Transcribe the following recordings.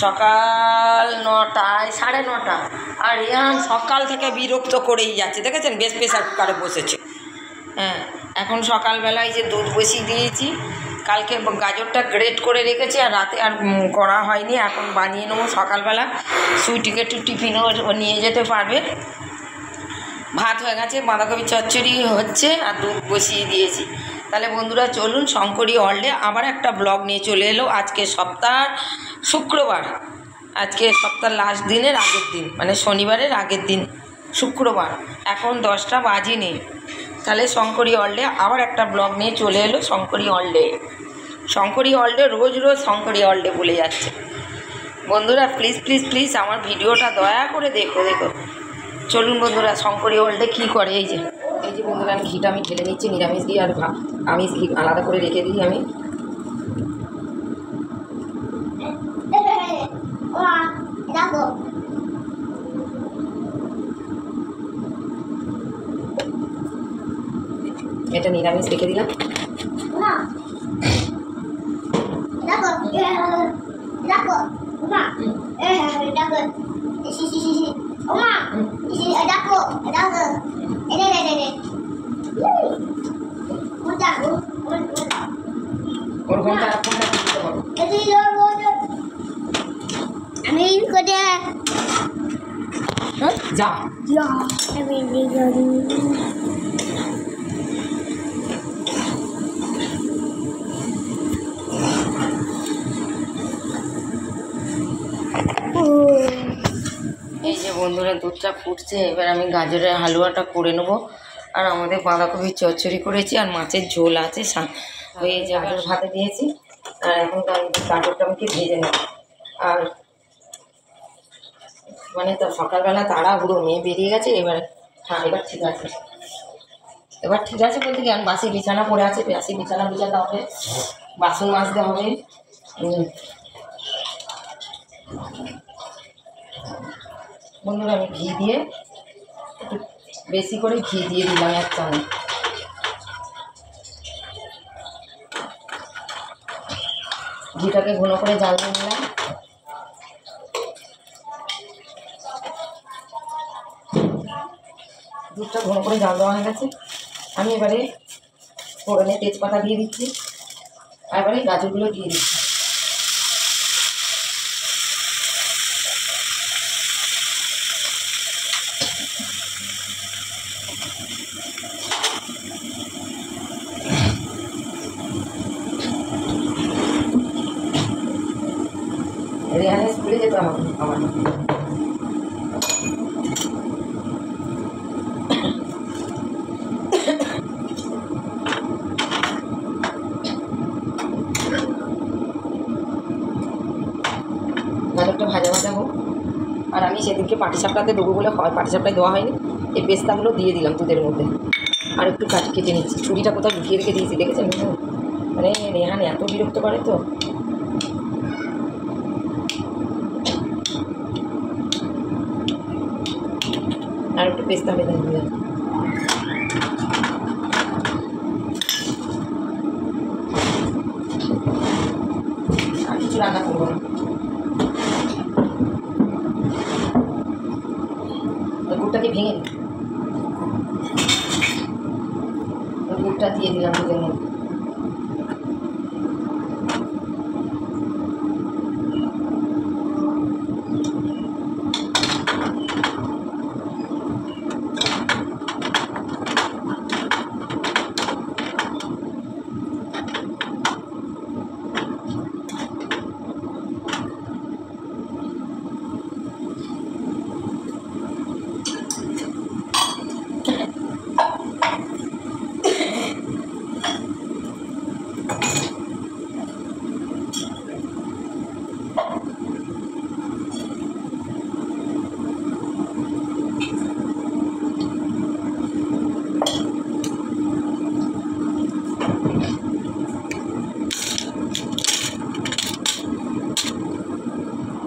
সকাল 9টায় 9:30 আর রেহান সকাল থেকে বিরক্ত করেই যাচ্ছে, দেখেছেন বেশ প্রেসার কুকারে বসেছে। হ্যাঁ, এখন সকালবেলায় যে দুধ বসিয়ে দিয়েছি, কালকে গাজরটা গ্রেট করে রেখেছি আর রাতে আর করা হয়নি, এখন বানিয়ে নেবো সকালবেলা। সুইটিকে একটু টিফিনও নিয়ে যেতে পারবে। ভাত হয়ে গেছে, বাঁধাকপি চচ্চড়ি হচ্ছে আর দুধ বসিয়ে দিয়েছি। তাহলে বন্ধুরা চলুন, শঙ্করী ওয়ার্ল্ডে আবার একটা ব্লগ নিয়ে চলে এলো। আজকে সপ্তাহ শুক্রবার, আজকে সপ্তাহ লাস্ট দিনের আগের দিন, মানে শনিবারের আগের দিন শুক্রবার, এখন 10টা বাজেনি। তাহলে শঙ্করী ওয়ার্ল্ডে আবার একটা ব্লগ নিয়ে চলে এলো। শঙ্করী ওয়ার্ল্ডে রোজ রোজ শঙ্করী ওয়ার্ল্ডে বলে যাচ্ছে। বন্ধুরা প্লিজ প্লিজ প্লিজ আমার ভিডিওটা দয়া করে দেখো। চলুন বন্ধুরা, শঙ্করী ওয়ার্ল্ডে কী করে। এই যে বন্ধুরা, ঘিটা আমি ঢেলে নিচ্ছি, নিরামিষ দিয়ে আর আমিষ ঘি আলাদা করে রেখে দিই আমি। এটা নিরামিষ রেখে দিলাম। যা এই যে বন্ধুরা, দুধটা ফুটছে, এবার আমি গাজরের হালুয়াটা করে নেবো। আর আমাদের বাঁধাকপির চচ্চড়ি করেছি আর মাছের ঝোল আছে, ওই যে গাজর ভাতে দিয়েছি। আর এখন গাজরটা আমাকে ভেজে নেব। আর মানে তো সকালবেলা তাড়াহুড়ো, মেয়ে বেরিয়ে গেছে। এবার ঠিক আছে, বলতে কি, আমি বাসি বিছানা পড়ে আছে, বাসি বিছানা বিছাতে হবে, বাসন মাজতে হবে। বন্ধুরা আমি ঘি দিয়ে একটু বেশি করে ঘি দিয়ে দিলাম 1 চামচ। ঘিটাকে ঘন করে জাল দিয়ে নিলাম। দুধটা ঘন করে জাল দেওয়া হয়ে গেছে। আমি এবারে ফোড়নে তেজপাতা দিয়ে দিচ্ছি, আর এবারে গাজরগুলো দিয়ে দিচ্ছি। রেহানে স্কুলে যেতে হবে আমার। গাজরটা ভাজা ভাজা হোক। আর আমি সেদিনকে পাটিসাপটাতে দেবো বলে পাটিসাপটায় দেওয়া হয়নি, এই পেস্তাগুলো দিয়ে দিলাম দুধের মধ্যে। আর একটু কেটে নিচ্ছি, ছুরিটা কোথাও লুকিয়ে রেখে দিয়েছি, দেখেছেন? মানে রেহান এত বিরক্ত করে তো। আর একটু পেস্তা বেঁধে দিলাম। আর কিছু রান্না করবো না। গুড়টাকে ভেঙে গুড়টা দিয়ে দিলাম দুধের মধ্যে।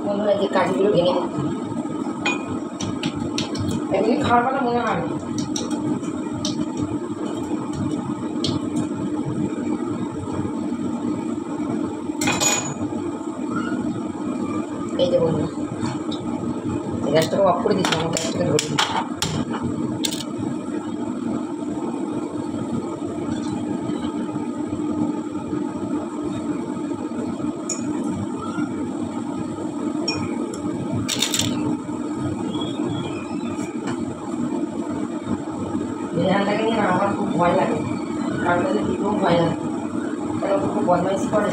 বন্ধুরা যে কাজগুলো ভেঙে দিতে এগুলি খাওয়ার কথা মনে হয়। এই গ্যাসটাকে অফ করে দিচ্ছি, আমার গ্যাসটাকে ধরে দিচ্ছি। বিরিয়ানিটাকে নিয়ে আমার খুব ভয় লাগে, কারণ তাদের দিতেও ভয় লাগে, কারণ খুব বদমাইশ করে।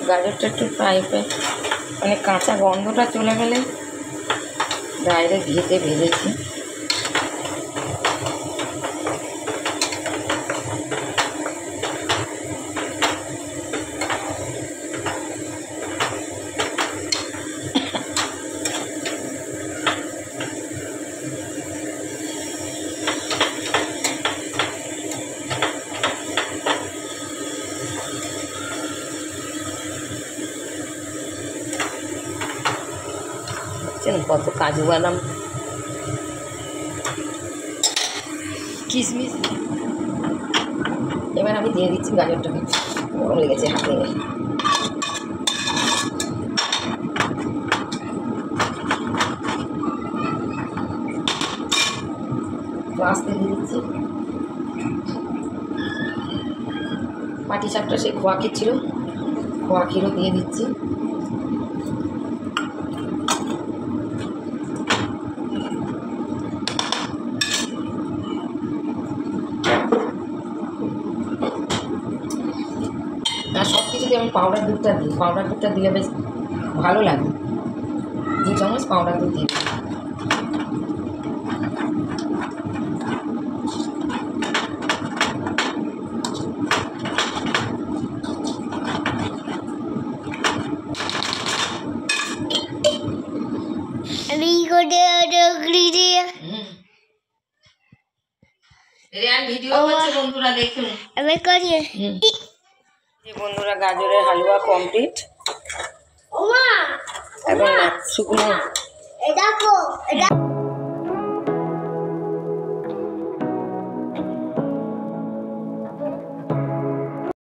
গাজরটা একটু ফ্রাই মানে কাঁচা গন্ধটা চলে গেলে ডাইরেক্ট ঘিতে ভেজেছি। কত কাজু বাদাম কিশমিশ, এবার আমি দিয়ে দিচ্ছি গাজরটাকে। গরম লেগেছে হাতে। আস্তে দিয়ে দিচ্ছি। পাটি সাপটা সেই খোয়া ক্ষীর ছিল, খোয়া ক্ষীরও দিয়ে দিচ্ছি। আর সব কিছুতে আমি পাউডার দুধটা দিই, পাউডার দুধটা দিলে বেশ ভালো লাগে। 2 চামচ পাউডার দুধ দিই। ভিডিও করছে বন্ধুরা, দেখুন। বন্ধুরা গাজরের হালুয়া কমপ্লিট। এখন শুকনো